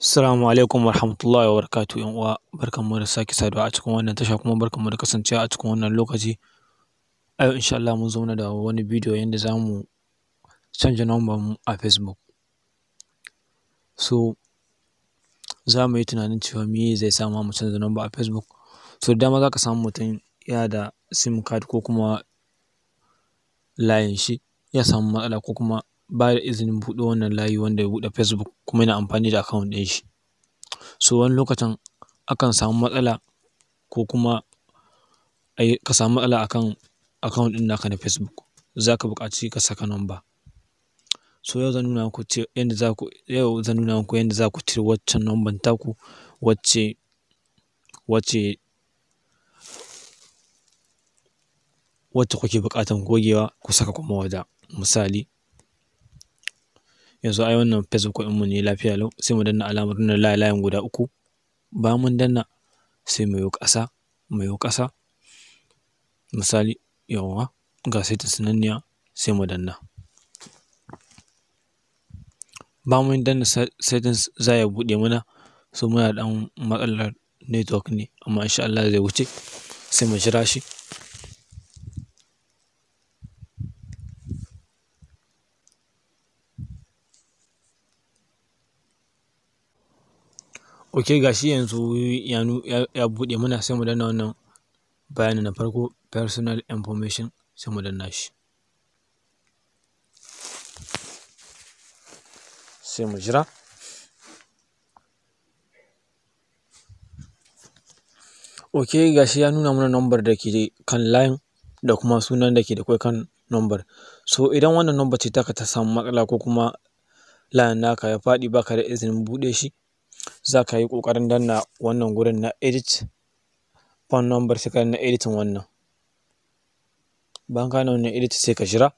Assalamu alaikum wa rahmatullahi wa barakatuhu ‘yan uwa, barkanmu da sake saduwa a cikin wannan tasha kuma barkanmu da kasancewa a cikin wannan lokaci. A yau insha Allah mun zo mana da wani bidiyo yanda za mu canja number mu a Facebook. So za mu yi tunanin cewa me zai sa mu canza number a Facebook. So da dama za ka samu mutum yana da sim card ko kuma layin shi ya samu matsala ko kuma ba da izinin buɗe wannan layi wanda ya buɗe Facebook kuma yana amfani da account ɗin shi. So wani lokacin akan samu matsala ko kuma ka samu matsala akan account ɗin naka na Facebook, za ka buƙaci ka saka number. So yau zan nuna muku yanda za ku cire waccan number taku wacce kuke buƙatan gogewa ku saka kuma wata. Misali, yanzu ai wannan Facebook ɗinmu ne lafiya lau, sai mu danna alamar wannan layin guda uku. Bayan mun danna sai mu yo ƙasa, misali yawwa ga settings sananniya sai mu danna. Bayan mun danna settings za ya buɗe mana, so muna da ɗan matsalar network ne amma insha Allah zai wuce, sai mu jira shi. Ok, ga shi yanzu ya buɗe mana, sai mu danna wannan bayanin na farko, personal information, sai mu danna shi. Sai mu jira. Ok, ga shi ya nuna mana number da ke kan layin da kuma sunan da ke da kwai kan number. So idan wannan number ce taka ta samu matsala ko kuma layin naka ya faɗi ba ka da izinin buɗe shi, za ka yi ƙoƙarin danna wannan gurin na edit phone number, sai ka danna editing wannan. Bayan ka danna wannan edit sai ka jira.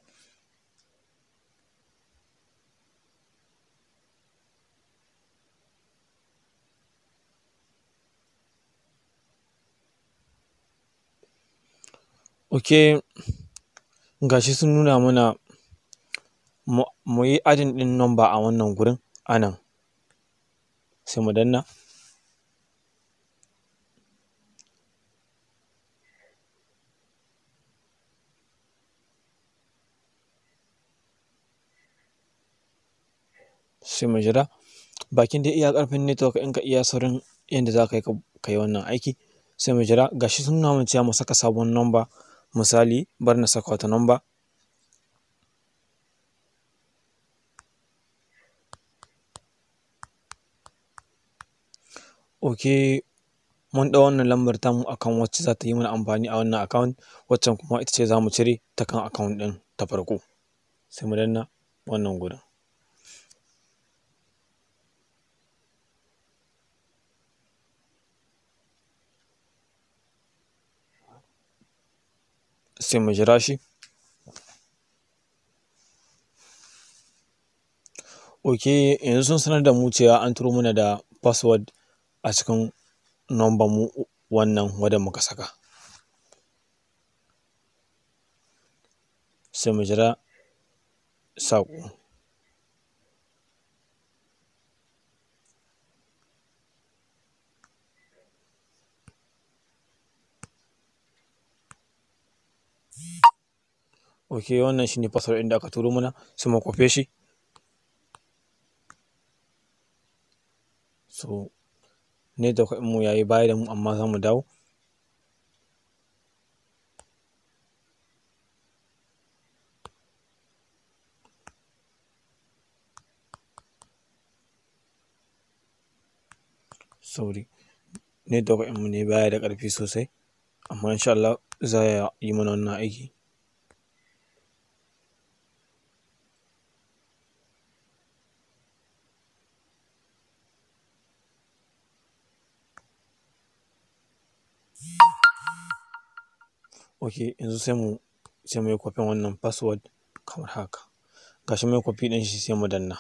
Ok, ga shi sun nuna mana mu yi adding ɗin number a wannan gurin a nan, sai mu danna. Sai mu jira. Bakin dai iya ƙarfin network ɗinka, iya saurin yanda za ka yi wannan aiki, sai mu jira. Ga shi sun nuna mana cewa mu saka sabon number, misali bari na saka wata number. Ok, mun ɗau wannan lambar tamu akan wacce za ta yi mana amfani a wannan account, waccan kuma ita ce za mu cire ta kan account ɗin ta farko. Sai mu danna wannan gurin. Sai mu jira shi. Ok, yanzu sun sanar da mu cewa an turo mana da password a cikin number mu wannan wadda muka saka. Sai mu jira saƙo. Ok, wannan shine password ɗin da aka turo mana, sai mu kwafe shi. So network ɗinmu ya yi baya da mu amma za mu dawo. Sorry, network ɗinmu ne baya da ƙarfi sosai, amma insha Allah za ya yi mana wannan aiki. Ok, yanzu sai mu yi kwafin wannan password kamar haka. Ga shi mun yi kwafi ɗin shi, sai mu danna.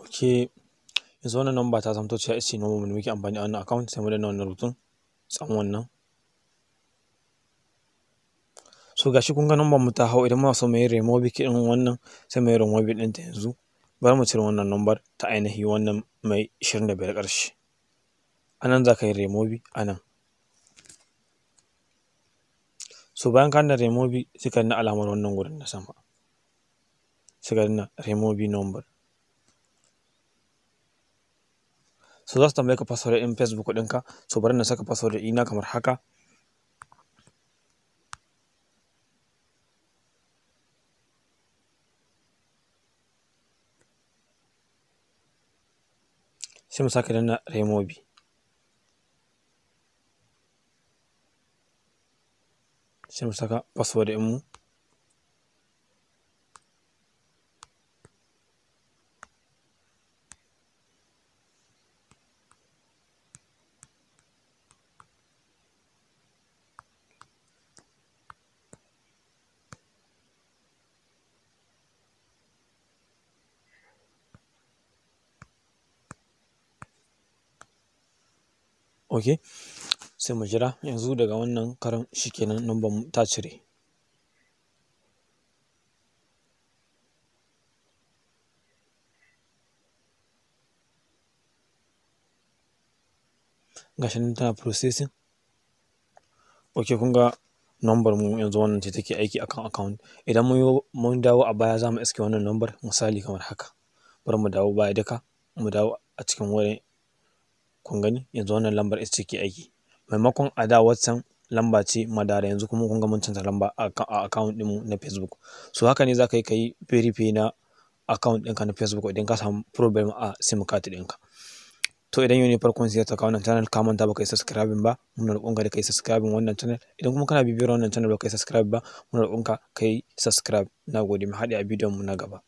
Ok, yanzu wannan number ta zamto cewa ita ce number mu da muke amfani a wannan account, sai mu danna wannan rubutun tsawon wannan. So gashi kun ga number mu ta hau, idan muna so mu yi remove ɗin wannan sai mu yi remove ɗinta yanzu. Bari mu cire wannan number ta ainihi wannan mai 25 ƙarshe. A nan za ka yi remove a nan. So bayan ka danna remove sai ka danna alamar wannan gurin na sama. Sai ka danna remove number. So za su tambaye ka password ɗin Facebook ɗinka. So bari na saka password ɗina kamar haka. Sai mu sake danna remove. Sai mu saka password ɗinmu. Ok, sai mu jira yanzu daga wannan karan shikenan number mu ta cire. Gashi nan tana processing. Ok, kun ga number mu yanzu wannan ce take aiki akan account. Idan mun dawo a baya za mu iske wannan number misali kamar haka. Bari mu dawo baya duka, mu dawo a cikin wurin. Kun gani yanzu wannan lambar ita ce ke aiki. Maimakon a da waccan lamba ce madara, yanzu kuma kun ga mun canza lamba a account ɗinmu na Facebook. So haka ne za ka yi verify na account ɗinka na Facebook idan ka samu problem a SIM card ɗinka. To idan yau ne farkon ziyartar ka wannan channel, ka manta baka yi subscribing ba, muna roƙonka da ka yi subscribing wannan channel. Idan kuma kana bibiyar wannan channel baka yi subscribe ba, muna roƙonka ka yi subscribe. Na gode, mu haɗu a bidiyon mu na gaba.